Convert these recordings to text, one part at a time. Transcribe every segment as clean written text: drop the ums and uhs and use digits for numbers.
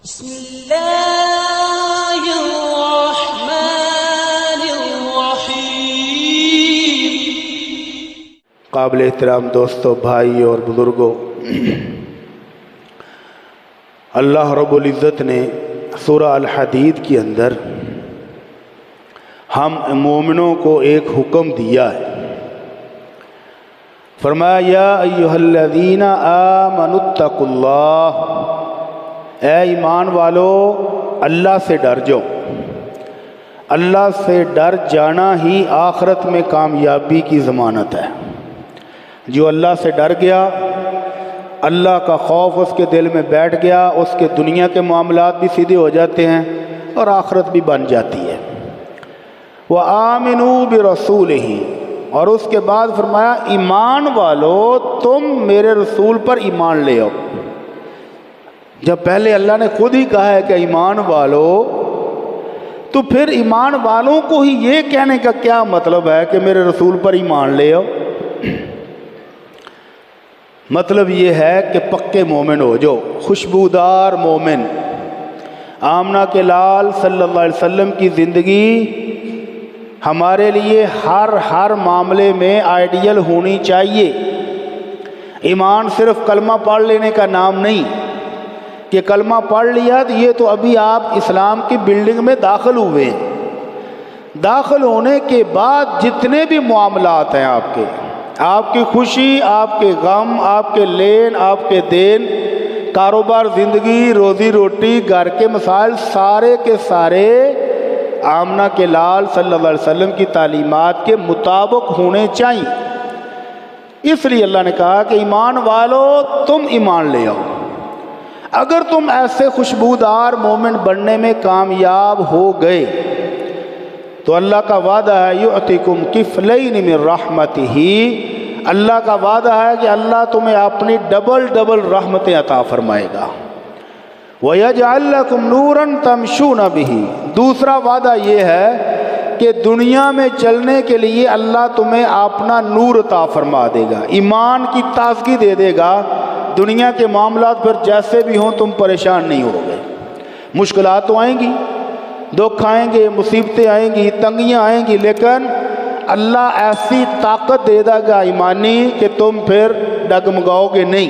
بسم اللہ الرحمن الرحیم۔ قابل احترام دوستو، بھائی اور بزرگوں، اللہ رب العزت نے سورہ الحدید کے اندر ہم مومنوں کو ایک حکم دیا ہے۔ فرمایا یا ایھا الذین آمنوا اتقوا اللہ، اے ایمان والو اللہ سے ڈر جاؤ۔ اللہ سے ڈر جانا ہی آخرت میں کامیابی کی ضمانت ہے۔ جو اللہ سے ڈر گیا، اللہ کا خوف اس کے دل میں بیٹھ گیا، اس کے دنیا کے معاملات بھی سیدھے ہو جاتے ہیں اور آخرت بھی بن جاتی ہے۔ وَآمِنُوا بِرَسُولِهِ، اور اس کے بعد فرمایا ایمان والو تم میرے رسول پر ایمان لے آؤ۔ جب پہلے اللہ نے خود ہی کہا ہے کہ ایمان والو، تو پھر ایمان والوں کو ہی یہ کہنے کا کیا مطلب ہے کہ میرے رسول پر ایمان لے آؤ؟ مطلب یہ ہے کہ پکے مومن ہو جو خوشبودار مومن۔ آمنہ کے لال صلی اللہ علیہ وسلم کی زندگی ہمارے لیے ہر معاملے میں آئیڈیل ہونی چاہیے۔ ایمان صرف کلمہ پڑھ لینے کا نام نہیں کہ کلمہ پڑھ لیا تو یہ تو ابھی آپ اسلام کی بلڈنگ میں داخل ہوئے ہیں۔ داخل ہونے کے بعد جتنے بھی معاملات ہیں آپ کی خوشی، آپ کے غم، آپ کے لین، آپ کے دین، کاروبار، زندگی، روزی روٹی، گھر کے مسائل، سارے کے سارے آمنہ کے لال صلی اللہ علیہ وسلم کی تعلیمات کے مطابق ہونے چاہیے۔ اس لیے اللہ نے کہا کہ ایمان والو تم ایمان لے آؤ۔ اگر تم ایسے خوشبودار مومن بننے میں کامیاب ہو گئے تو اللہ کا وعدہ ہے یؤتکم کفلین من رحمتہ، اللہ کا وعدہ ہے کہ اللہ تمہیں اپنی ڈبل رحمتیں عطا فرمائے گا۔ وَيَجْعَلْ لَكُمْ نُورًا تَمْشُونَ بِهِ، دوسرا وعدہ یہ ہے کہ دنیا میں چلنے کے لیے اللہ تمہیں اپنا نور عطا فرما دے گا، ایمان کی تازگی دے دے گا۔ دنیا کے معاملات پھر جیسے بھی ہوں تم پریشان نہیں ہوگے۔ مشکلات تو آئیں گی، دکھ آئیں گے، مصیبتیں آئیں گی، تنگیاں آئیں گی، لیکن اللہ ایسی طاقت دے دے گا ایمانی کہ تم پھر ڈگمگاؤ گے نہیں۔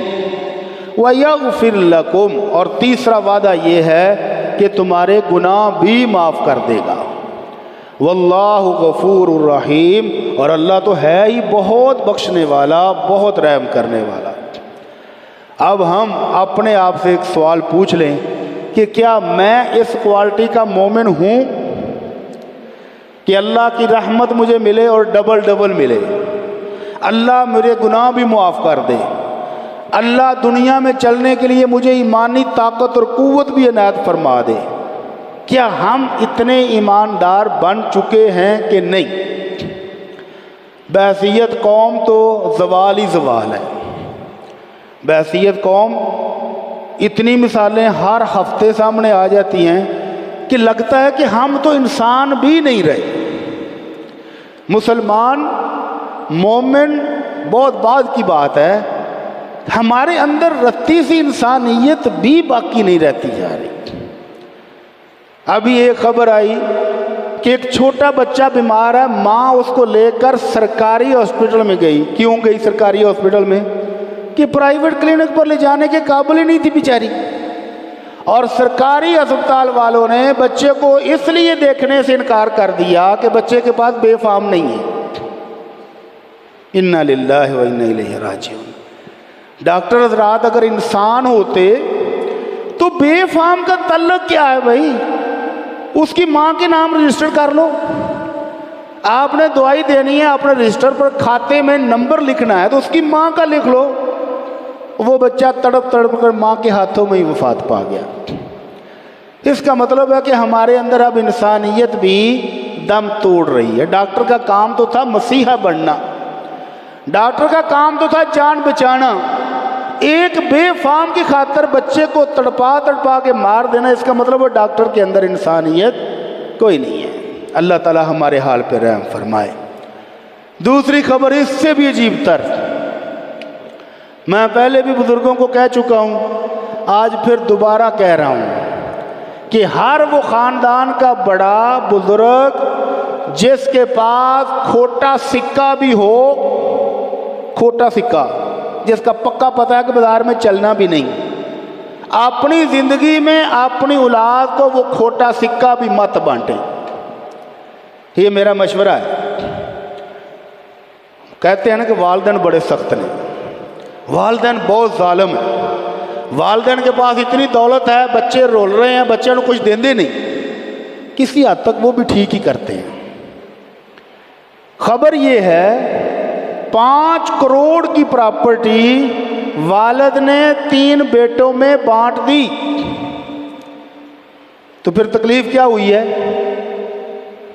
وَيَغْفِرْ لَكُمْ، اور تیسرا وعدہ یہ ہے کہ تمہارے گناہ بھی معاف کر دے گا۔ وَاللَّهُ غَفُورٌ الرحیم، اور اللہ تو ہے ہی بہت بخشنے والا، بہت رحم کرنے والا۔ اب ہم اپنے آپ سے ایک سوال پوچھ لیں کہ کیا میں اس کوالٹی کا مومن ہوں کہ اللہ کی رحمت مجھے ملے اور ڈبل ملے، اللہ میرے گناہ بھی معاف کر دے، اللہ دنیا میں چلنے کے لیے مجھے ایمانی طاقت اور قوت بھی عنایت فرما دے؟ کیا ہم اتنے ایماندار بن چکے ہیں کہ نہیں؟ بحیثیت قوم تو زوال ہی زوال ہے۔ بحیثیت قوم اتنی مثالیں ہر ہفتے سامنے آ جاتی ہیں کہ لگتا ہے کہ ہم تو انسان بھی نہیں رہے۔ مسلمان مومن بہت بعد کی بات ہے، ہمارے اندر رتی سی انسانیت بھی باقی نہیں رہتی جا رہی۔ ابھی ایک خبر آئی کہ ایک چھوٹا بچہ بیمار ہے، ماں اس کو لے کر سرکاری ہاسپٹل میں گئی۔ کیوں گئی سرکاری ہاسپٹل میں؟ کہ پرائیویٹ کلینک پر لے جانے کے قابل ہی نہیں تھی بیچاری، اور سرکاری ہسپتال والوں نے بچے کو اس لیے دیکھنے سے انکار کر دیا کہ بچے کے پاس بے فام نہیں ہے۔ انا للہ و انا الیہ راجعون۔ ڈاکٹر حضرات اگر انسان ہوتے تو بے فام کا تعلق کیا ہے بھائی؟ اس کی ماں کے نام رجسٹر کر لو، آپ نے دوائی دینی ہے، اپنے رجسٹر پر کھاتے میں نمبر لکھنا ہے تو اس کی ماں کا لکھ لو۔ وہ بچہ تڑپ کر ماں کے ہاتھوں میں ہی وفات پا گیا۔ اس کا مطلب ہے کہ ہمارے اندر اب انسانیت بھی دم توڑ رہی ہے۔ ڈاکٹر کا کام تو تھا مسیحا بننا، ڈاکٹر کا کام تو تھا جان بچانا۔ ایک بے فام کی خاطر بچے کو تڑپا کے مار دینا، اس کا مطلب وہ ڈاکٹر کے اندر انسانیت کوئی نہیں ہے۔ اللہ تعالی ہمارے حال پہ رحم فرمائے۔ دوسری خبر اس سے بھی عجیب تر، میں پہلے بھی بزرگوں کو کہہ چکا ہوں، آج پھر دوبارہ کہہ رہا ہوں کہ ہر وہ خاندان کا بڑا بزرگ جس کے پاس کھوٹا سکہ بھی ہو، کھوٹا سکہ جس کا پکا پتہ ہے کہ بازار میں چلنا بھی نہیں، اپنی زندگی میں اپنی اولاد کو وہ کھوٹا سکہ بھی مت بانٹے۔ یہ میرا مشورہ ہے۔ کہتے ہیں نا کہ والدین بڑے سخت ہیں، والدین بہت ظالم ہیں، والدین کے پاس اتنی دولت ہے، بچے رول رہے ہیں، بچے کو کچھ دیندے نہیں، کسی حد تک وہ بھی ٹھیک ہی کرتے ہیں۔ خبر یہ ہے 5 کروڑ کی پراپرٹی والد نے 3 بیٹوں میں بانٹ دی، تو پھر تکلیف کیا ہوئی ہے؟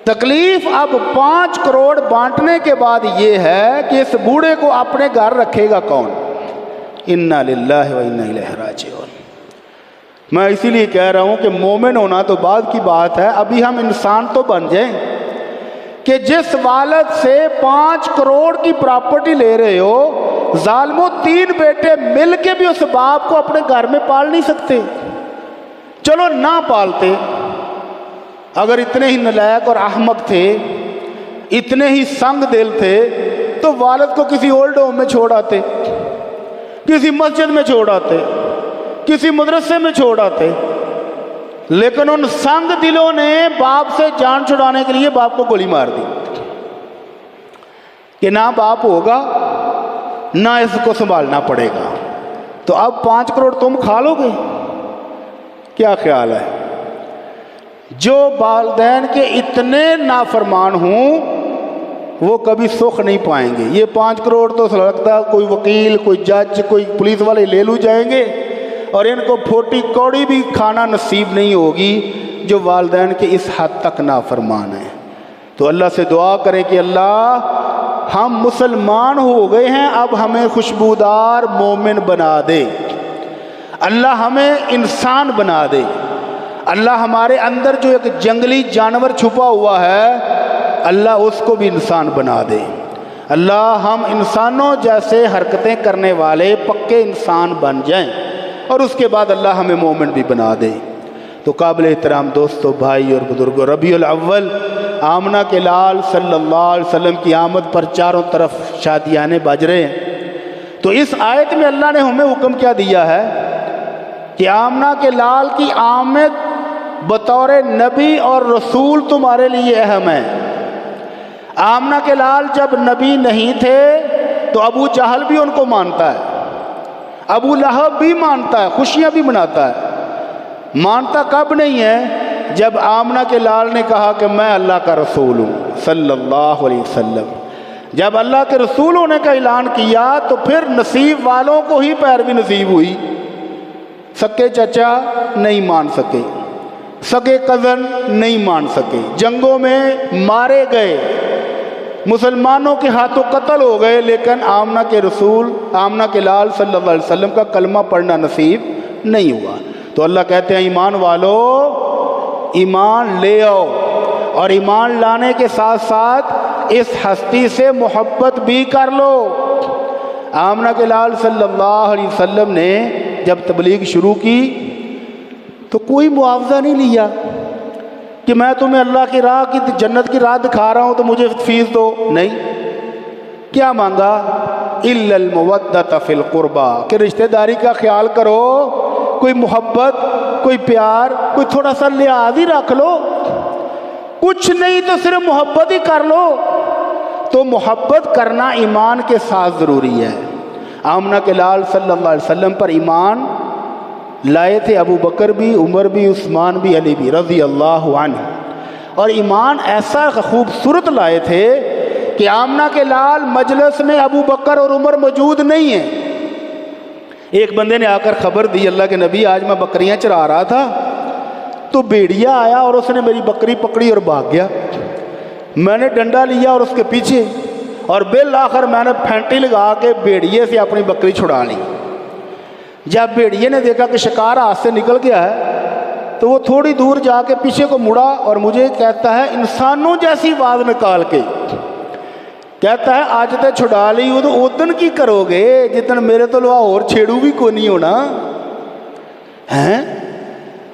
تکلیف اب 5 کروڑ بانٹنے کے بعد یہ ہے کہ اس بوڑھے کو اپنے گھر رکھے گا کون؟ انا للہ و انا الیہ راجعون۔ میں اسی لیے کہہ رہا ہوں کہ مومن ہونا تو بعد کی بات ہے، ابھی ہم انسان تو بن جائیں کہ جس والد سے 5 کروڑ کی پراپرٹی لے رہے ہو، ظالموں 3 بیٹے مل کے بھی اس باپ کو اپنے گھر میں پال نہیں سکتے۔ چلو نہ پالتے، اگر اتنے ہی نالائق اور احمق تھے، اتنے ہی سنگ دل تھے، تو والد کو کسی اولڈ ہوم میں چھوڑ آتے، کسی مسجد میں چھوڑ آتے، کسی مدرسے میں چھوڑ آتے، لیکن ان سنگ دلوں نے باپ سے جان چھڑانے کے لیے باپ کو گولی مار دی کہ نہ باپ ہوگا نہ اس کو سنبھالنا پڑے گا، تو اب 5 کروڑ تم کھا لو گے؟ کیا خیال ہے؟ جو والدین کے اتنے نافرمان ہوں وہ کبھی سکھ نہیں پائیں گے۔ یہ 5 کروڑ تو لگتا ہے کوئی وکیل، کوئی جج، کوئی پولیس والے لے لو جائیں گے، اور ان کو پھوٹی کوڑی بھی کھانا نصیب نہیں ہوگی جو والدین کے اس حد تک نافرمان ہیں۔ تو اللہ سے دعا کریں کہ اللہ ہم مسلمان ہو گئے ہیں، اب ہمیں خوشبودار مومن بنا دے، اللہ ہمیں انسان بنا دے، اللہ ہمارے اندر جو ایک جنگلی جانور چھپا ہوا ہے اللہ اس کو بھی انسان بنا دے، اللہ ہم انسانوں جیسے حرکتیں کرنے والے پکے انسان بن جائیں، اور اس کے بعد اللہ ہمیں مومن بھی بنا دے۔ تو قابل احترام دوستو، بھائی اور بزرگوں، ربیع الاول آمنہ کے لال صلی اللہ علیہ وسلم کی آمد پر چاروں طرف شادیانے بج رہے ہیں۔ تو اس آیت میں اللہ نے ہمیں حکم کیا دیا ہے کہ آمنہ کے لال کی آمد بطور نبی اور رسول تمہارے لیے اہم ہے۔ آمنہ کے لال جب نبی نہیں تھے تو ابو جہل بھی ان کو مانتا ہے، ابو لہب بھی مانتا ہے، خوشیاں بھی مناتا ہے۔ مانتا کب نہیں ہے؟ جب آمنہ کے لال نے کہا کہ میں اللہ کا رسول ہوں صلی اللہ علیہ وسلم، جب اللہ کے رسول ہونے کا اعلان کیا تو پھر نصیب والوں کو ہی پیروی نصیب ہوئی۔ سکے چچا نہیں مان سکے، سگے کزن نہیں مان سکے، جنگوں میں مارے گئے، مسلمانوں کے ہاتھوں قتل ہو گئے، لیکن آمنہ کے رسول، آمنہ کے لال صلی اللہ علیہ وسلم کا کلمہ پڑھنا نصیب نہیں ہوا۔ تو اللہ کہتے ہیں ایمان والو ایمان لے آؤ، اور ایمان لانے کے ساتھ ساتھ اس ہستی سے محبت بھی کر لو۔ آمنہ کے لال صلی اللہ علیہ وسلم نے جب تبلیغ شروع کی تو کوئی معاوضہ نہیں لیا کہ میں تمہیں اللہ کی راہ کی، جنت کی راہ دکھا رہا ہوں تو مجھے فیس دو، نہیں۔ کیا مانگا؟ الا المودۃ فی القربى، کہ رشتہ داری کا خیال کرو، کوئی محبت، کوئی پیار، کوئی تھوڑا سا لحاظ ہی رکھ لو، کچھ نہیں تو صرف محبت ہی کر لو۔ تو محبت کرنا ایمان کے ساتھ ضروری ہے۔ آمنہ کے لال صلی اللہ علیہ وسلم پر ایمان لائے تھے ابو بکر بھی، عمر بھی، عثمان بھی، علی بھی رضی اللہ عنہ، اور ایمان ایسا خوبصورت لائے تھے کہ آمنہ کے لال مجلس میں ابو بکر اور عمر موجود نہیں ہیں۔ ایک بندے نے آ کر خبر دی، اللہ کے نبی آج میں بکریاں چرا رہا تھا تو بھیڑیا آیا اور اس نے میری بکری پکڑی اور بھاگ گیا، میں نے ڈنڈا لیا اور اس کے پیچھے، اور بالآخر میں نے پھینٹی لگا کے بھیڑیے سے اپنی بکری چھڑا لی۔ جب بھیڑیے نے دیکھا کہ شکار ہاتھ سے نکل گیا ہے تو وہ تھوڑی دور جا کے پیچھے کو مڑا اور مجھے کہتا ہے انسانوں جیسی آواز نکال کے، کہتا ہے آج تے چھڑا لی وہ تو ادن کی کرو گے جتن میرے تو لوا اور چھیڑو بھی کوئی نہیں ہونا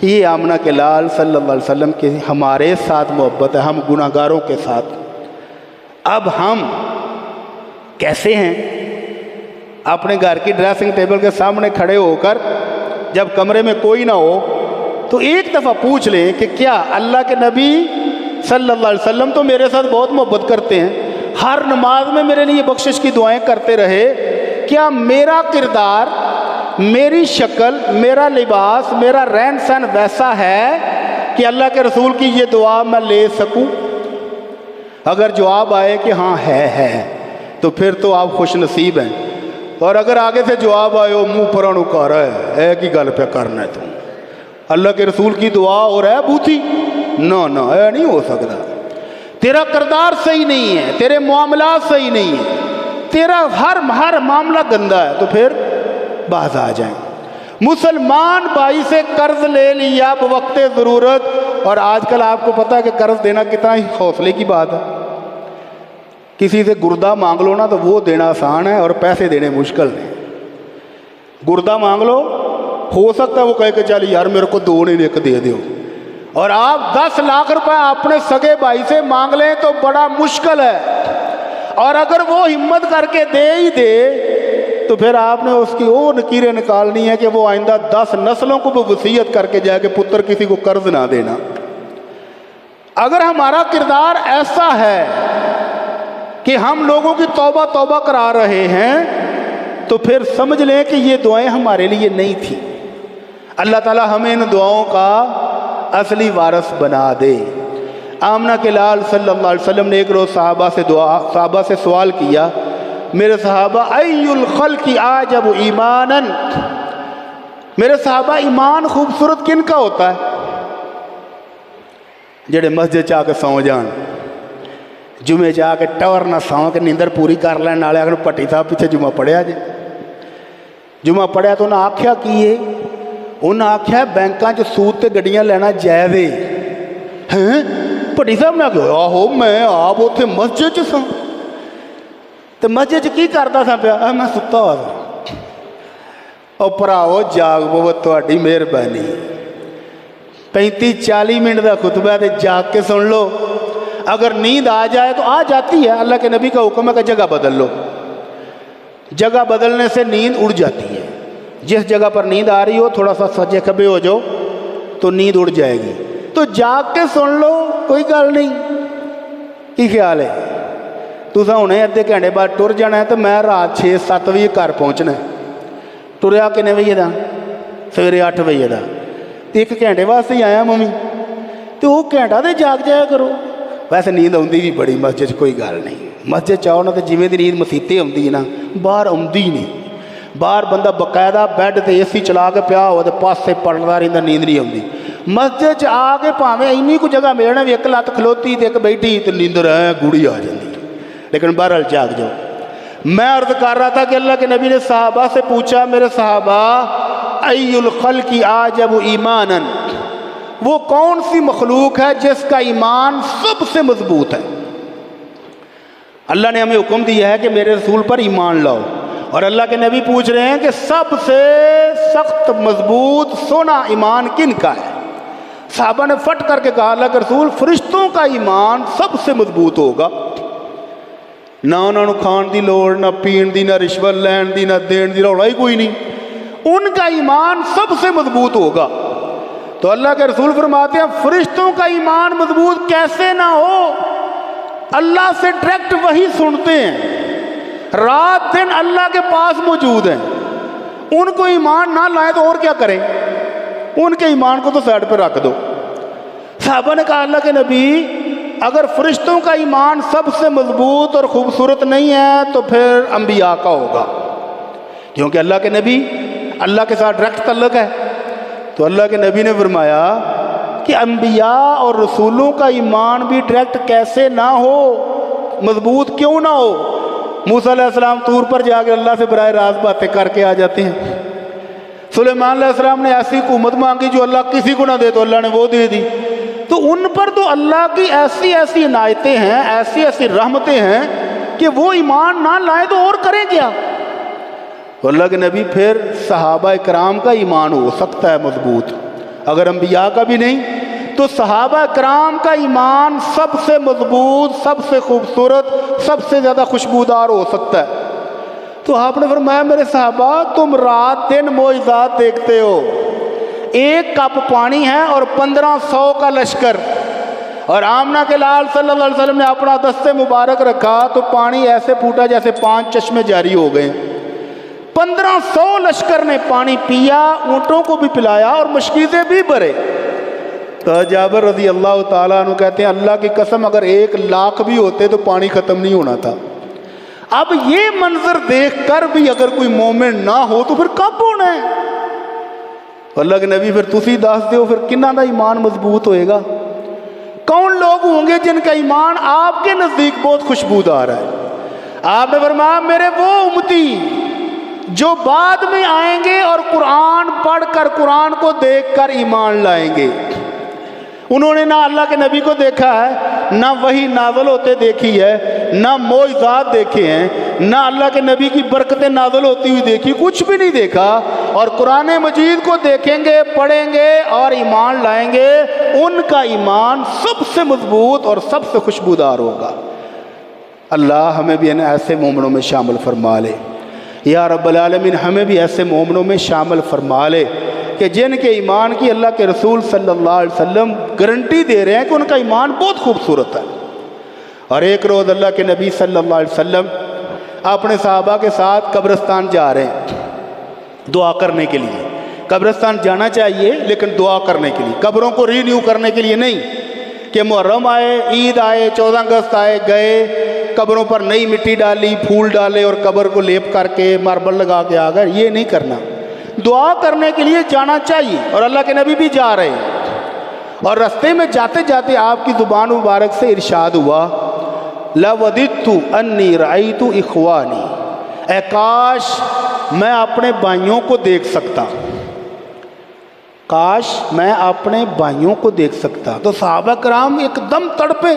یہ آمنہ کے لال صلی اللہ علیہ وسلم کی ہمارے ساتھ محبت ہے، ہم گناہگاروں کے ساتھ۔ اب ہم کیسے ہیں؟ اپنے گھر کی ڈریسنگ ٹیبل کے سامنے کھڑے ہو کر جب کمرے میں کوئی نہ ہو تو ایک دفعہ پوچھ لیں کہ کیا اللہ کے نبی صلی اللہ علیہ وسلم تو میرے ساتھ بہت محبت کرتے ہیں، ہر نماز میں میرے لیے بخشش کی دعائیں کرتے رہے، کیا میرا کردار، میری شکل، میرا لباس، میرا رہن سہن ویسا ہے کہ اللہ کے رسول کی یہ دعا میں لے سکوں؟ اگر جواب آئے کہ ہاں ہے تو پھر تو آپ خوش نصیب ہیں، اور اگر آگے سے جواب آئے وہ منہ پر اکارا ہے کی گل پہ کرنا ہے تم، اللہ کے رسول کی دعا اور ہے بوتھی، نہ نہیں ہو سکتا، تیرا کردار صحیح نہیں ہے، تیرے معاملات صحیح نہیں ہیں، تیرا ہر معاملہ گندا ہے، تو پھر باز آ جائیں۔ مسلمان بھائی سے قرض لے لیا بوقت ضرورت، اور آج کل آپ کو پتہ ہے کہ قرض دینا کتنا ہی حوصلے کی بات ہے، کسی سے گردہ مانگ لو نا تو وہ دینا آسان ہے اور پیسے دینے مشکل ہیں۔ گردہ مانگ لو، ہو سکتا ہے وہ کہے کہ چل یار میرے کو 2 نہیں 1 دے دیو، اور آپ 10 لاکھ روپے اپنے سگے بھائی سے مانگ لیں تو بڑا مشکل ہے، اور اگر وہ ہمت کر کے دے ہی دے تو پھر آپ نے اس کی وہ نکیریں نکالنی ہے کہ وہ آئندہ 10 نسلوں کو بھی وصیت کر کے جائے کہ پتر کسی کو قرض نہ دینا۔ اگر ہمارا کردار ایسا ہے کہ ہم لوگوں کی توبہ کرا رہے ہیں تو پھر سمجھ لیں کہ یہ دعائیں ہمارے لیے نہیں تھیں۔ اللہ تعالی ہمیں ان دعاؤں کا اصلی وارث بنا دے۔ آمنہ کے لال صلی اللہ علیہ وسلم نے ایک روز صحابہ سے سوال کیا، میرے صحابہ ای الخلق اعجب ایمانا، میرے صحابہ ایمان خوبصورت کن کا ہوتا ہے؟ جڑے مسجد چاہ کے سو جان، جمعے جا کے ٹور نہ سو کے نیندر پوری کر لین والے اگر پٹی صاحب پیچھے جمعہ پڑھیا جی، جمعہ پڑھیا تو انہیں آکھیا کیے؟ انہیں آکھیا بینکاں چ سود تے گڈیاں لینا جائز ہے۔ پٹی صاحب نے آخیا آہو میں آپ اتنے مسجد چ سا، تو مسجد کی کرتا سا پیا؟ میں ستا ہوا تھا۔ اور پراؤ جاگ پو، تہاڈی مہربانی، 35-40 منٹ کا خطبہ ہے، جاگ کے سن لو، اگر نیند آ جائے تو آ جاتی ہے، اللہ کے نبی کا حکم ہے کہ جگہ بدل لو، جگہ بدلنے سے نیند اڑ جاتی ہے، جس جگہ پر نیند آ رہی ہو تھوڑا سا سجے کھبے ہو جاؤ تو نیند اڑ جائے گی، تو جاگ کے سن لو، کوئی گل نہیں۔ کی خیال ہے؟ تسا ہونے ادھے گھنٹے بعد ٹر جانا ہے تو میں رات 6-7 بجے گھر پہنچنا ہے، ٹریا کنے بجے دا؟ سویرے 8 بجے دا، 1 گھنٹے واسطے ہی آیا ممی، تو وہ گھنٹہ دے جاگ جایا کرو۔ ویسے نیند آتی بھی بڑی مسجد، کوئی گل نہیں، مسجد چاہو نا تو جویں دی نیند مسیتے آتی ہے نا، باہر آتی نہیں، باہر بندہ باقاعدہ بیڈ تے AC چلا کے پیا ہو تو پاسے پڑھتا رہتا، نیند نہیں آتی۔ مسجد آ کے پاویں اینی کو جگہ ملنا بھی 1 لت کھلوتی تے 1 بیٹھی تو نیندر گوڑی آ جاتی، لیکن بہرحال جاگ جاؤ۔ میں عرض کر رہا تھا کہ اللہ کے نبی نے صحابہ سے پوچھا، میرے صحابہ ای الخلق اعجب ایمانا، وہ کون سی مخلوق ہے جس کا ایمان سب سے مضبوط ہے؟ اللہ نے ہمیں حکم دیا ہے کہ میرے رسول پر ایمان لاؤ، اور اللہ کے نبی پوچھ رہے ہیں کہ سب سے سخت مضبوط سونا ایمان کن کا ہے؟ صحابہ نے فٹ کر کے کہا اللہ کے رسول فرشتوں کا ایمان سب سے مضبوط ہوگا، نہ انہوں نے کھان دی لوڑ، نہ پین دی، نہ رشوت لین دی، نہ دین دی رولا ہی کوئی نہیں، ان کا ایمان سب سے مضبوط ہوگا۔ تو اللہ کے رسول فرماتے ہیں فرشتوں کا ایمان مضبوط کیسے نہ ہو؟ اللہ سے ڈائریکٹ وحی سنتے ہیں، رات دن اللہ کے پاس موجود ہیں، ان کو ایمان نہ لائیں تو اور کیا کریں؟ ان کے ایمان کو تو سائڈ پہ رکھ دو۔ صحابہ نے کہا اللہ کے نبی اگر فرشتوں کا ایمان سب سے مضبوط اور خوبصورت نہیں ہے تو پھر انبیاء کا ہوگا، کیونکہ اللہ کے نبی اللہ کے ساتھ ڈائریکٹ تعلق ہے۔ تو اللہ کے نبی نے فرمایا کہ انبیاء اور رسولوں کا ایمان بھی ڈائریکٹ کیسے نہ ہو، مضبوط کیوں نہ ہو؟ موسیٰ علیہ السلام طور پر جا کے اللہ سے براہ راست باتیں کر کے آ جاتے ہیں۔ سلیمان علیہ السلام نے ایسی حکومت مانگی جو اللہ کسی کو نہ دے تو اللہ نے وہ دے دی۔ تو ان پر تو اللہ کی ایسی ایسی عنایتیں ہیں، ایسی ایسی رحمتیں ہیں کہ وہ ایمان نہ لائیں تو اور کریں کیا؟ تو اللہ کے نبی پھر صحابہ کرام کا ایمان ہو سکتا ہے مضبوط، اگر انبیاء کا بھی نہیں تو صحابہ کرام کا ایمان سب سے مضبوط، سب سے خوبصورت، سب سے زیادہ خوشبودار ہو سکتا ہے۔ تو آپ نے فرمایا میرے صحابہ تم رات دن معجزات دیکھتے ہو، ایک کپ پانی ہے اور 1500 کا لشکر، اور آمنہ کے لال صلی اللہ علیہ وسلم نے اپنا دست مبارک رکھا تو پانی ایسے پھوٹا جیسے 5 چشمے جاری ہو گئے۔ 1500 لشکر نے پانی پیا، اونٹوں کو بھی پلایا اور مشکیزیں بھی بھرے۔ تو جابر رضی اللہ تعالیٰ عنہ کہتے ہیں اللہ کی قسم اگر 1 لاکھ بھی ہوتے تو پانی ختم نہیں ہونا تھا۔ اب یہ منظر دیکھ کر بھی اگر کوئی مومن نہ ہو تو پھر کب ہونا ہے؟ اللہ کے نبی پھر تسی دس دیو پھر کنہ دا ایمان مضبوط ہوئے گا؟ کون لوگ ہوں گے جن کا ایمان آپ کے نزدیک بہت خوشبودار ہے؟ آپ نے فرمایا میرے وہ امتی جو بعد میں آئیں گے اور قرآن پڑھ کر، قرآن کو دیکھ کر ایمان لائیں گے۔ انہوں نے نہ اللہ کے نبی کو دیکھا ہے، نہ وحی نازل ہوتے دیکھی ہے، نہ معجزات دیکھے ہیں، نہ اللہ کے نبی کی برکتیں نازل ہوتی ہوئی دیکھی، کچھ بھی نہیں دیکھا، اور قرآن مجید کو دیکھیں گے، پڑھیں گے اور ایمان لائیں گے، ان کا ایمان سب سے مضبوط اور سب سے خوشبودار ہوگا۔ اللہ ہمیں بھی ایسے مومنوں میں شامل فرما لے، یا رب العالمین ہمیں بھی ایسے مومنوں میں شامل فرما لے کہ جن کے ایمان کی اللہ کے رسول صلی اللہ علیہ وسلم گارنٹی دے رہے ہیں کہ ان کا ایمان بہت خوبصورت ہے۔ اور ایک روز اللہ کے نبی صلی اللہ علیہ وسلم اپنے صحابہ کے ساتھ قبرستان جا رہے ہیں دعا کرنے کے لیے۔ قبرستان جانا چاہیے لیکن دعا کرنے کے لیے، قبروں کو رینیو کرنے کے لیے نہیں کہ محرم آئے، عید آئے، 14 اگست آئے، گئے قبروں پر نئی مٹی ڈالی، پھول ڈالے اور قبر کو لیپ کر کے ماربل لگا کے آ گئے، یہ نہیں کرنا۔ دعا کرنے کے لیے جانا چاہیے، اور اللہ کے نبی بھی جا رہے ہیں، اور رستے میں جاتے جاتے آپ کی زبان مبارک سے ارشاد ہوا لَوَدِدْتُ أَنِّي رَأَيْتُ إِخْوَانِي، اے کاش میں اپنے بھائیوں کو دیکھ سکتا، کاش میں اپنے بھائیوں کو دیکھ سکتا۔ تو صحابہ کرام ایک دم تڑپے،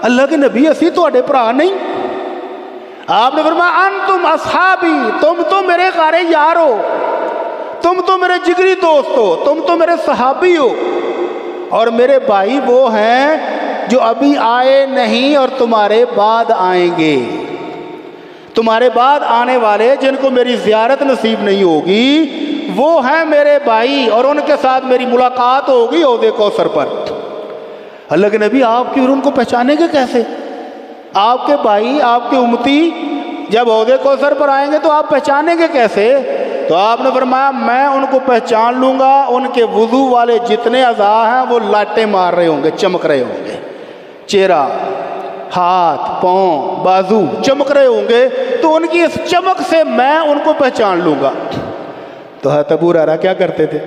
اللہ کے نبی اسی تواڈے بھرا نہیں؟ آپ نے فرمایا انتم اصحابی، تم تو میرے غارے یار ہو، تم تو میرے جگری دوست ہو، تم تو میرے صحابی ہو، اور میرے بھائی وہ ہیں جو ابھی آئے نہیں اور تمہارے بعد آئیں گے، تمہارے بعد آنے والے جن کو میری زیارت نصیب نہیں ہوگی وہ ہیں میرے بھائی، اور ان کے ساتھ میری ملاقات ہوگی حوض کوثر پر۔ اللہ کے نبی آپ کی ان کو پہچانیں گے کیسے؟ آپ کے بھائی، آپ کے امتی جب حوض کوثر پر آئیں گے تو آپ پہچانیں گے کیسے؟ تو آپ نے فرمایا میں ان کو پہچان لوں گا، ان کے وضو والے جتنے اعضاء ہیں وہ لاٹیں مار رہے ہوں گے، چمک رہے ہوں گے، چہرہ، ہاتھ، پاؤں، بازو چمک رہے ہوں گے، تو ان کی اس چمک سے میں ان کو پہچان لوں گا۔ تو حضرت ابو ہریرہ کیا کرتے تھے؟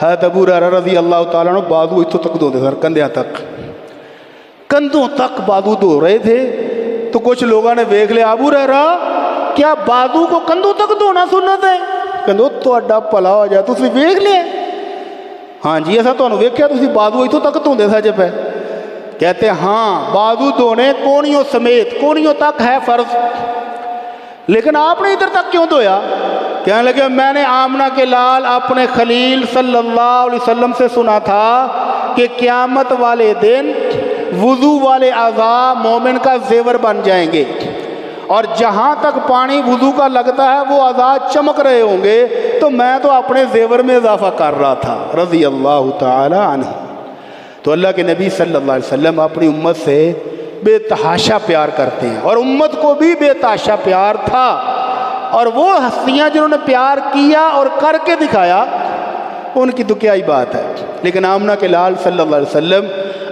حضرت ابو ہریرہ رضی اللہ تعالیٰ عنہ بازو اتھوں تک دھوتے سر، کندھیاں تک، کندھوں تک بازو دھو رہے تھے۔ تو کچھ لوگوں نے دیکھ لیا ابو ہریرہ کیا بازو کو کندھوں تک دھونا سنت ہے؟ کہندو تہاڈا بھلا ہو جائے، تسی ویکھ لیا؟ ہاں جی ایسا تانوں ویکھیا تسی بازو اتھوں تک دھوندے سا جب ہے؟ کہتے ہیں ہاں بازو دھونے کونیوں سمیت، کونیوں تک ہے فرض، لیکن آپ نے ادھر تک کیوں دھویا؟ کہنے لگے میں نے آمنہ کے لال اپنے خلیل صلی اللہ علیہ وسلم سے سنا تھا کہ قیامت والے دن وضو والے اعضاء مومن کا زیور بن جائیں گے، اور جہاں تک پانی وضو کا لگتا ہے وہ اعضاء چمک رہے ہوں گے، تو میں تو اپنے زیور میں اضافہ کر رہا تھا رضی اللہ تعالی عنہ۔ تو اللہ کے نبی صلی اللہ علیہ وسلم اپنی امت سے بے تحاشا پیار کرتے ہیں، اور امت کو بھی بے تحاشا پیار تھا، اور وہ ہستیاں جنہوں نے پیار کیا اور کر کے دکھایا ان کی تو کیا ہی بات ہے۔ لیکن آمنہ کے لال صلی اللہ علیہ وسلم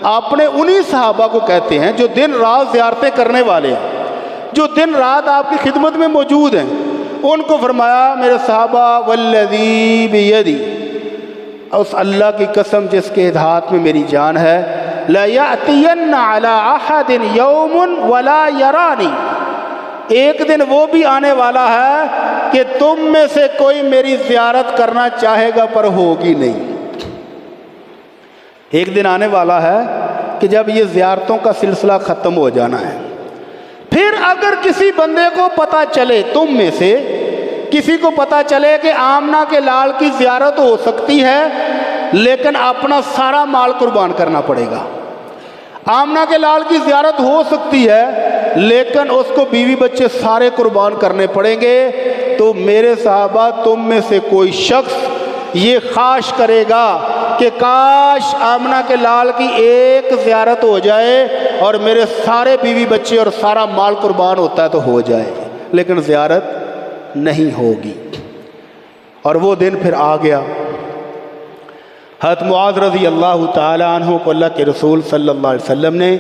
اپنے انہی صحابہ کو کہتے ہیں جو دن رات زیارتیں کرنے والے ہیں، جو دن رات آپ کی خدمت میں موجود ہیں، ان کو فرمایا میرے صحابہ والذی بیدی، اس اللہ کی قسم جس کے ہاتھ میں میری جان ہے، لَيَأْتِيَنَّ عَلَىٰ أَحَدٍ يَوْمٌ وَلَا يَرَانِي، ایک دن وہ بھی آنے والا ہے کہ تم میں سے کوئی میری زیارت کرنا چاہے گا پر ہوگی نہیں۔ ایک دن آنے والا ہے کہ جب یہ زیارتوں کا سلسلہ ختم ہو جانا ہے، پھر اگر کسی بندے کو پتہ چلے، تم میں سے کسی کو پتہ چلے کہ آمنہ کے لال کی زیارت ہو سکتی ہے، لیکن اپنا سارا مال قربان کرنا پڑے گا۔ آمنہ کے لال کی زیارت ہو سکتی ہے لیکن اس کو بیوی بچے سارے قربان کرنے پڑیں گے۔ تو میرے صحابہ تم میں سے کوئی شخص یہ خواہش کرے گا کہ کاش آمنہ کے لال کی ایک زیارت ہو جائے اور میرے سارے بیوی بچے اور سارا مال قربان ہوتا ہے تو ہو جائے، لیکن زیارت نہیں ہوگی۔ اور وہ دن پھر آ گیا۔ حضرت معاذ رضی اللہ تعالیٰ عنہ کو اللہ کے رسول صلی اللہ علیہ وسلم نے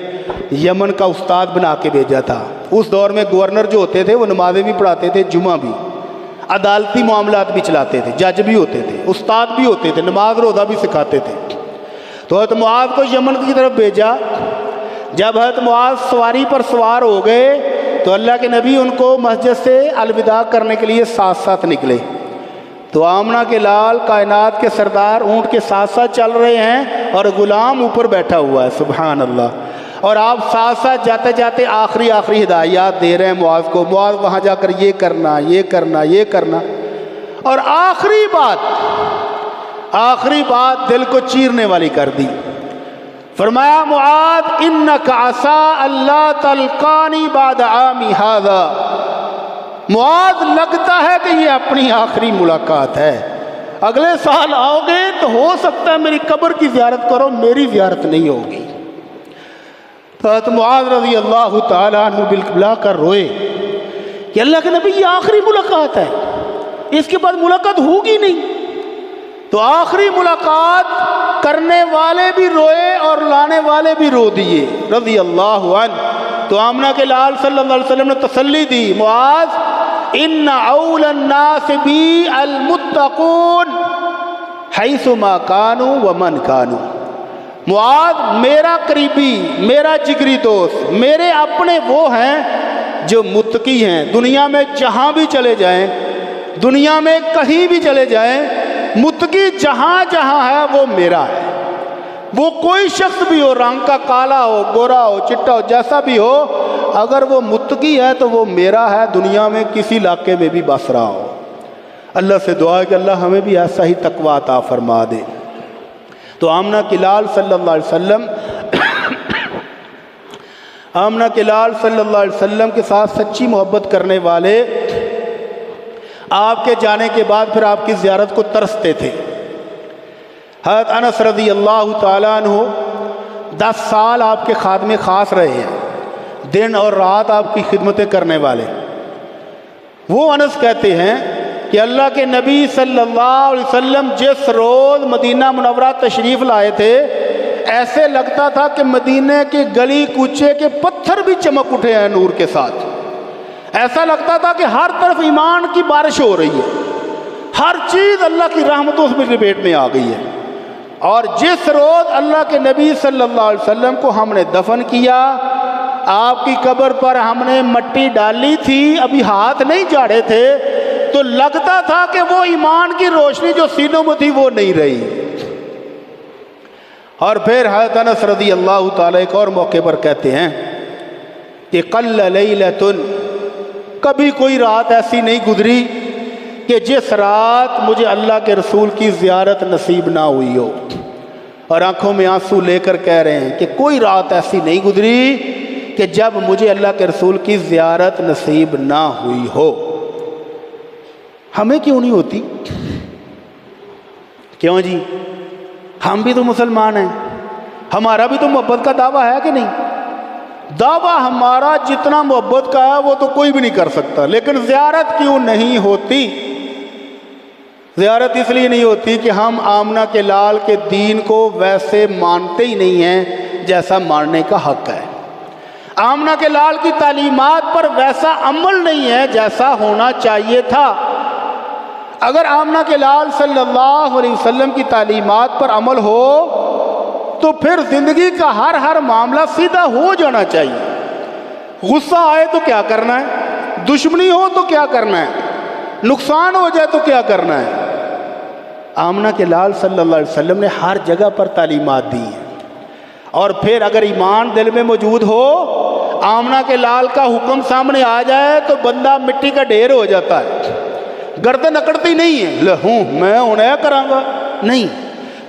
یمن کا استاد بنا کے بھیجا تھا۔ اس دور میں گورنر جو ہوتے تھے وہ نمازیں بھی پڑھاتے تھے، جمعہ بھی، عدالتی معاملات بھی چلاتے تھے، جج بھی ہوتے تھے، استاد بھی ہوتے تھے، نماز روزہ بھی سکھاتے تھے۔ تو حضرت معاذ کو یمن کی طرف بھیجا۔ جب حضرت معاذ سواری پر سوار ہو گئے تو اللہ کے نبی ان کو مسجد سے الوداع کرنے کے لیے ساتھ ساتھ نکلے۔ تو آمنہ کے لال کائنات کے سردار اونٹ کے ساتھ ساتھ چل رہے ہیں اور غلام اوپر بیٹھا ہوا ہے، سبحان اللہ۔ اور آپ ساتھ ساتھ جاتے جاتے آخری ہدایات دے رہے ہیں معاذ کو، معاذ وہاں جا کر یہ کرنا، یہ کرنا، یہ کرنا۔ اور آخری بات دل کو چیرنے والی کر دی۔ فرمایا معاذ انک عسى اللہ تلقانی بعد عامی ھذا، معاذ لگتا ہے کہ یہ اپنی آخری ملاقات ہے، اگلے سال آؤ گے تو ہو سکتا ہے میری قبر کی زیارت کرو، میری زیارت نہیں ہوگی۔ حضرت معاذ رضی اللہ تعالیٰ عنہ بلا کر روئے کہ اللہ کے نبی یہ آخری ملاقات ہے، اس کے بعد ملاقات ہوگی نہیں۔ تو آخری ملاقات کرنے والے بھی روئے اور لانے والے بھی رو دیے رضی اللہ عنہ۔ تو آمنہ کے لال صلی اللہ علیہ وسلم نے تسلی دی، معاذ ان اول الناس بی المتقون حیث ما کانوا ومن کانوا، معاذ میرا قریبی، میرا جگری دوست، میرے اپنے وہ ہیں جو متقی ہیں، دنیا میں جہاں بھی چلے جائیں، دنیا میں کہیں بھی چلے جائیں، متقی جہاں جہاں ہے وہ میرا ہے۔ وہ کوئی شخص بھی ہو، رنگ کا کالا ہو، گورا ہو، چٹا ہو، جیسا بھی ہو، اگر وہ متقی ہے تو وہ میرا ہے، دنیا میں کسی علاقے میں بھی بس رہا ہو۔ اللہ سے دعا ہے کہ اللہ ہمیں بھی ایسا ہی تقویٰ عطا فرما دے۔ تو آمنہ کے لال صلی اللہ علیہ وسلم آمنہ کے لال صلی اللہ علیہ وسلم کے ساتھ سچی محبت کرنے والے آپ کے جانے کے بعد پھر آپ کی زیارت کو ترستے تھے۔ حضرت انس رضی اللہ تعالیٰ عنہ 10 سال آپ کے خادم خاص رہے ہیں، دن اور رات آپ کی خدمتیں کرنے والے۔ وہ انس کہتے ہیں کہ اللہ کے نبی صلی اللہ علیہ وسلم جس روز مدینہ منورہ تشریف لائے تھے، ایسے لگتا تھا کہ مدینہ کے گلی کوچے کے پتھر بھی چمک اٹھے ہیں نور کے ساتھ۔ ایسا لگتا تھا کہ ہر طرف ایمان کی بارش ہو رہی ہے، ہر چیز اللہ کی رحمتوں سے لپیٹ میں آ گئی ہے۔ اور جس روز اللہ کے نبی صلی اللہ علیہ وسلم کو ہم نے دفن کیا، آپ کی قبر پر ہم نے مٹی ڈالی تھی، ابھی ہاتھ نہیں جھاڑے تھے، تو لگتا تھا کہ وہ ایمان کی روشنی جو سینوں میں تھی وہ نہیں رہی۔ اور پھر حضرت انس رضی اللہ تعالیٰ ایک اور موقع پر کہتے ہیں کہ قل لیلۃ، کبھی کوئی رات ایسی نہیں گزری کہ جس رات مجھے اللہ کے رسول کی زیارت نصیب نہ ہوئی ہو۔ اور آنکھوں میں آنسو لے کر کہہ رہے ہیں کہ کوئی رات ایسی نہیں گزری کہ جب مجھے اللہ کے رسول کی زیارت نصیب نہ ہوئی ہو۔ ہمیں کیوں نہیں ہوتی؟ کیوں جی؟ ہم بھی تو مسلمان ہیں، ہمارا بھی تو محبت کا دعویٰ ہے کہ نہیں؟ دعویٰ ہمارا جتنا محبت کا ہے وہ تو کوئی بھی نہیں کر سکتا، لیکن زیارت کیوں نہیں ہوتی؟ زیارت اس لیے نہیں ہوتی کہ ہم آمنہ کے لال کے دین کو ویسے مانتے ہی نہیں ہیں جیسا ماننے کا حق ہے۔ آمنہ کے لال کی تعلیمات پر ویسا عمل نہیں ہے جیسا ہونا چاہیے تھا۔ اگر آمنہ کے لال صلی اللہ علیہ وسلم کی تعلیمات پر عمل ہو تو پھر زندگی کا ہر معاملہ سیدھا ہو جانا چاہیے۔ غصہ آئے تو کیا کرنا ہے، دشمنی ہو تو کیا کرنا ہے، نقصان ہو جائے تو کیا کرنا ہے۔ آمنہ کے لال صلی اللہ علیہ وسلم نے ہر جگہ پر تعلیمات دی ہیں۔ اور پھر اگر ایمان دل میں موجود ہو، آمنہ کے لال کا حکم سامنے آ جائے تو بندہ مٹی کا ڈھیر ہو جاتا ہے، گردن اکڑتی نہیں ہے، لہوں میں انہیں کراں گا، نہیں،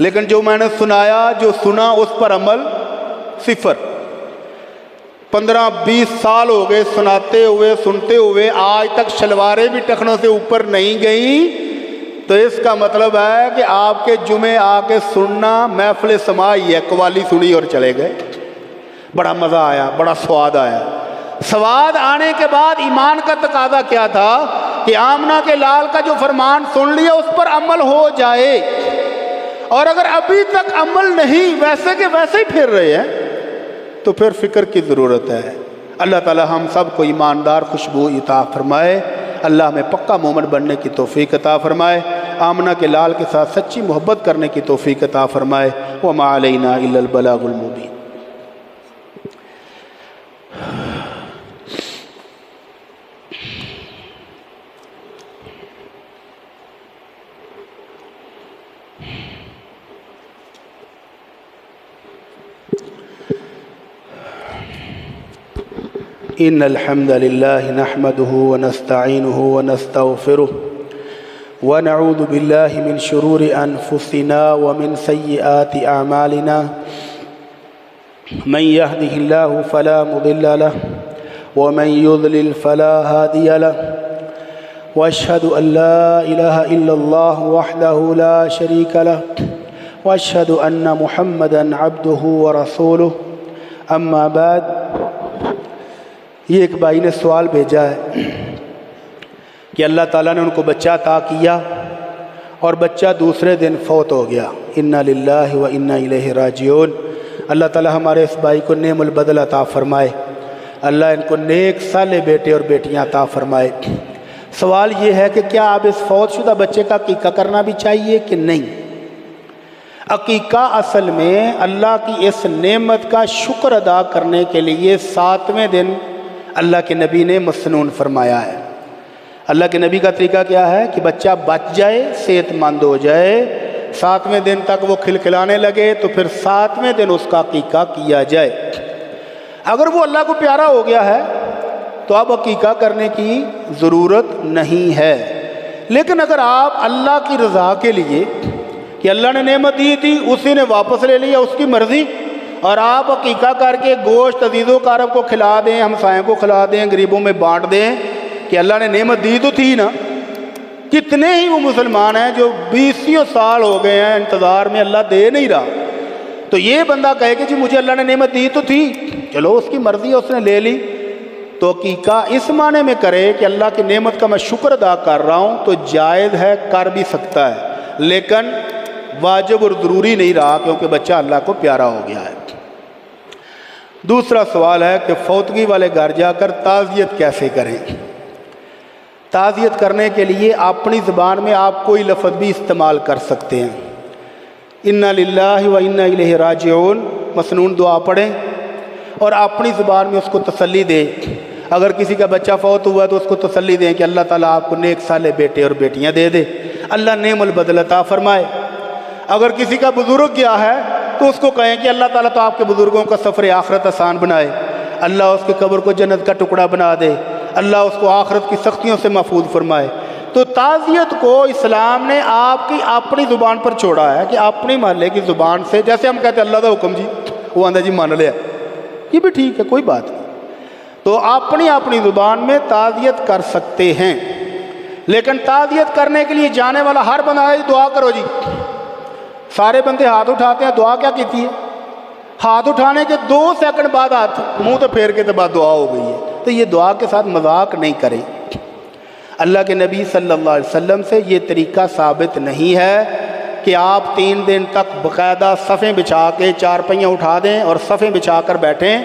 لیکن جو میں نے سنایا، جو سنا اس پر عمل صفر۔ 15-20 سال ہو گئے سناتے ہوئے سنتے ہوئے، آج تک شلواریں بھی ٹخنوں سے اوپر نہیں گئیں، تو اس کا مطلب ہے کہ آپ کے جمعے آ کے سننا محفل سماع ہی ہے، قوالی سنی اور چلے گئے، بڑا مزہ آیا، بڑا سواد آیا۔ سواد آنے کے بعد ایمان کا تقاضا کیا تھا کہ آمنہ کے لال کا جو فرمان سن لیا اس پر عمل ہو جائے، اور اگر ابھی تک عمل نہیں، ویسے کہ ویسے ہی پھر رہے ہیں، تو پھر فکر کی ضرورت ہے۔ اللہ تعالی ہم سب کو ایماندار خوشبو عطا فرمائے، اللہ ہمیں پکا مومن بننے کی توفیق عطا فرمائے، آمنہ کے لال کے ساتھ سچی محبت کرنے کی توفیق عطا فرمائے۔ وما علینا الا البلاغ المبین۔ ان الحمد لله نحمده ونستعينه ونستغفره ونعوذ بالله من شرور انفسنا ومن سيئات اعمالنا، من يهده الله فلا مضل له ومن يضلل فلا هادي له، واشهد ان لا اله الا الله وحده لا شريك له، واشهد ان محمدا عبده ورسوله، اما بعد۔ یہ ایک بھائی نے سوال بھیجا ہے کہ اللہ تعالیٰ نے ان کو بچہ عطا کیا اور بچہ دوسرے دن فوت ہو گیا، انا للہ و انا الیہ راجعون۔ اللہ تعالیٰ ہمارے اس بھائی کو نعم البدل عطا فرمائے، اللہ ان کو نیک صالح بیٹے اور بیٹیاں عطا فرمائے۔ سوال یہ ہے کہ کیا اب اس فوت شدہ بچے کا عقیقہ کرنا بھی چاہیے کہ نہیں؟ عقیقہ اصل میں اللہ کی اس نعمت کا شکر ادا کرنے کے لیے 7ویں دن اللہ کے نبی نے مسنون فرمایا ہے۔ اللہ کے نبی کا طریقہ کیا ہے کہ بچہ بچ جائے، صحت مند ہو جائے، 7ویں دن تک وہ کھلکھلانے لگے تو پھر 7ویں دن اس کا عقیقہ کیا جائے۔ اگر وہ اللہ کو پیارا ہو گیا ہے تو اب عقیقہ کرنے کی ضرورت نہیں ہے۔ لیکن اگر آپ اللہ کی رضا کے لیے کہ اللہ نے نعمت دی تھی اسی نے واپس لے لیا، اس کی مرضی، اور آپ عقیقہ کر کے گوشت عزیز و اقارب کو کھلا دیں، ہمسایوں کو کھلا دیں، غریبوں میں بانٹ دیں کہ اللہ نے نعمت دی تو تھی نا۔ کتنے ہی وہ مسلمان ہیں جو 20 سال ہو گئے ہیں انتظار میں، اللہ دے نہیں رہا، تو یہ بندہ کہے کہ جی مجھے اللہ نے نعمت دی تو تھی، چلو اس کی مرضی ہے، اس نے لے لی، تو عقیقہ اس معنی میں کرے کہ اللہ کی نعمت کا میں شکر ادا کر رہا ہوں، تو جائز ہے، کر بھی سکتا ہے، لیکن واجب اور ضروری نہیں رہا کیونکہ بچہ اللہ کو پیارا ہو گیا ہے۔ دوسرا سوال ہے کہ فوتگی والے گھر جا کر تعزیت کیسے کریں؟ تعزیت کرنے کے لیے اپنی زبان میں آپ کوئی لفظ بھی استعمال کر سکتے ہیں، انا للہ و انا الیہ راجعون مسنون دعا پڑھیں اور اپنی زبان میں اس کو تسلی دیں۔ اگر کسی کا بچہ فوت ہوا تو اس کو تسلی دیں کہ اللہ تعالیٰ آپ کو نیک صالح بیٹے اور بیٹیاں دے دے، اللہ نعم البدل عطا فرمائے۔ اگر کسی کا بزرگ گیا ہے تو اس کو کہیں کہ اللہ تعالیٰ تو آپ کے بزرگوں کا سفر آخرت آسان بنائے، اللہ اس کی قبر کو جنت کا ٹکڑا بنا دے، اللہ اس کو آخرت کی سختیوں سے محفوظ فرمائے۔ تو تعزیت کو اسلام نے آپ کی اپنی زبان پر چھوڑا ہے کہ اپنی محلے کی زبان سے، جیسے ہم کہتے ہیں اللہ کا حکم جی، وہ آندہ جی مان لیا، یہ بھی ٹھیک ہے، کوئی بات نہیں، تو اپنی زبان میں تعزیت کر سکتے ہیں۔ لیکن تعزیت کرنے کے لیے جانے والا ہر بندہ دعا کرو جی، سارے بندے ہاتھ اٹھاتے ہیں، دعا کیا کیتی ہے؟ ہاتھ اٹھانے کے 2 سیکنڈ بعد ہاتھ منہ تو پھیر کے بعد دعا ہو گئی ہے، تو یہ دعا کے ساتھ مذاق نہیں کریں۔ اللہ کے نبی صلی اللہ علیہ وسلم سے یہ طریقہ ثابت نہیں ہے کہ آپ 3 دن تک باقاعدہ صفیں بچھا کے 4 پہیاں اٹھا دیں اور صفیں بچھا کر بیٹھیں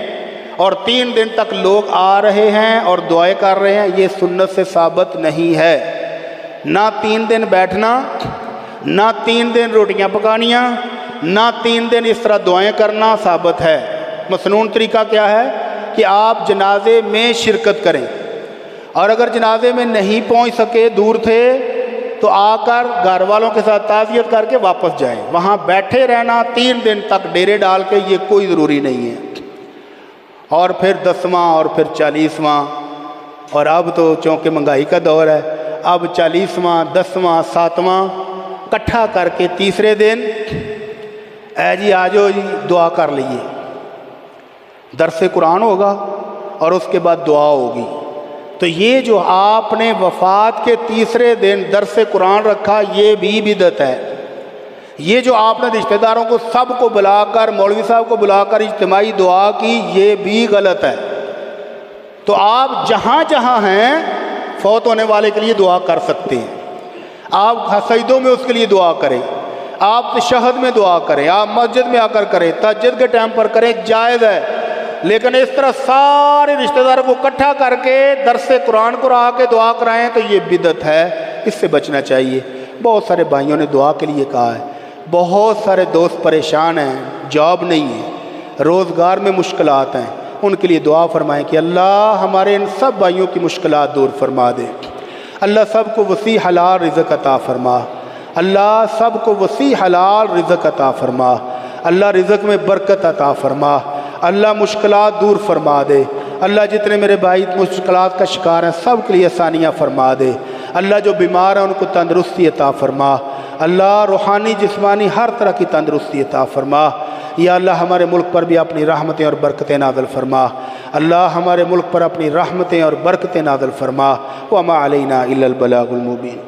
اور 3 دن تک لوگ آ رہے ہیں اور دعائیں کر رہے ہیں، یہ سنت سے ثابت نہیں ہے۔ نہ 3 دن بیٹھنا، نہ 3 دن روٹیاں پکانیاں، نہ 3 دن اس طرح دعائیں کرنا ثابت ہے۔ مسنون طریقہ کیا ہے کہ آپ جنازے میں شرکت کریں، اور اگر جنازے میں نہیں پہنچ سکے، دور تھے، تو آ کر گھر والوں کے ساتھ تعزیت کر کے واپس جائیں۔ وہاں بیٹھے رہنا 3 دن تک ڈیرے ڈال کے یہ کوئی ضروری نہیں ہے۔ اور پھر 10واں اور پھر 40واں، اور اب تو چونکہ مہنگائی کا دور ہے، اب 40واں 10واں 7واں اکٹھا کر کے تیسرے دن اے جی آ جاؤ جی دعا کر لیے، درس قرآن ہوگا اور اس کے بعد دعا ہوگی۔ تو یہ جو آپ نے وفات کے تیسرے دن درس قرآن رکھا یہ بھی بدعت ہے۔ یہ جو آپ نے رشتہ داروں کو سب کو بلا کر، مولوی صاحب کو بلا کر اجتماعی دعا کی یہ بھی غلط ہے۔ تو آپ جہاں جہاں ہیں فوت ہونے والے کے لیے دعا کر سکتے ہیں، آپ سجدوں میں اس کے لیے دعا کریں، آپ تشہد میں دعا کریں، آپ مسجد میں آ کر کریں، تہجد کے ٹائم پر کریں، جائز ہے۔ لیکن اس طرح سارے رشتہ داروں کو اکٹھا کر کے درس قرآن کو رہا کے دعا کرائیں تو یہ بدعت ہے، اس سے بچنا چاہیے۔ بہت سارے بھائیوں نے دعا کے لیے کہا ہے، بہت سارے دوست پریشان ہیں، جاب نہیں ہے، روزگار میں مشکلات ہیں، ان کے لیے دعا فرمائیں کہ اللہ ہمارے ان سب بھائیوں کی مشکلات دور فرما دے، اللہ سب کو وسیع حلال رزق عطا فرما، اللہ سب کو وسیع حلال رزق عطا فرما، اللہ رزق میں برکت عطا فرما، اللہ مشکلات دور فرما دے، اللہ جتنے میرے بھائی مشکلات کا شکار ہیں سب کے لیے آسانیاں فرما دے، اللہ جو بیمار ہیں ان کو تندرستی عطا فرما، اللہ روحانی جسمانی ہر طرح کی تندرستی عطا فرما۔ یا اللہ ہمارے ملک پر بھی اپنی رحمتیں اور برکتیں نازل فرما، اللہ ہمارے ملک پر اپنی رحمتیں اور برکتیں نازل فرما۔ وما علینا الا البلاغ المبین۔